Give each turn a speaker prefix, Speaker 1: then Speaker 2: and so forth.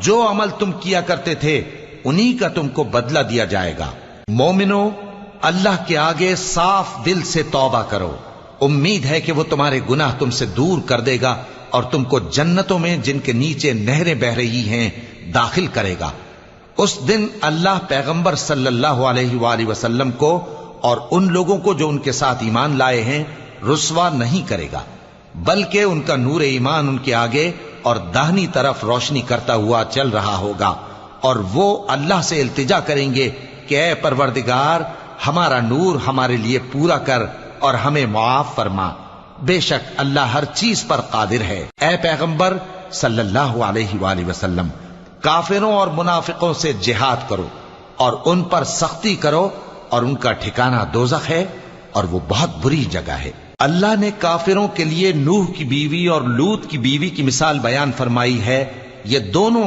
Speaker 1: جو عمل تم کیا کرتے تھے انہی کا تم کو بدلہ دیا جائے گا۔ مومنو، اللہ کے آگے صاف دل سے توبہ کرو، امید ہے کہ وہ تمہارے گناہ تم سے دور کر دے گا اور تم کو جنتوں میں جن کے نیچے نہریں بہ رہی ہیں داخل کرے گا۔ اس دن اللہ پیغمبر صلی اللہ علیہ وآلہ وسلم کو اور ان لوگوں کو جو ان کے ساتھ ایمان لائے ہیں رسوا نہیں کرے گا، بلکہ ان کا نور ایمان ان کے آگے اور داہنی طرف روشنی کرتا ہوا چل رہا ہوگا، اور وہ اللہ سے التجا کریں گے کہ اے پروردگار، ہمارا نور ہمارے لیے پورا کر اور ہمیں معاف فرما، بے شک اللہ ہر چیز پر قادر ہے۔ اے پیغمبر صلی اللہ علیہ وآلہ وسلم، کافروں اور منافقوں سے جہاد کرو اور ان پر سختی کرو، اور ان کا ٹھکانہ دوزخ ہے اور وہ بہت بری جگہ ہے۔ اللہ نے کافروں کے لیے نوح کی بیوی اور لوط کی بیوی کی مثال بیان فرمائی ہے، یہ دونوں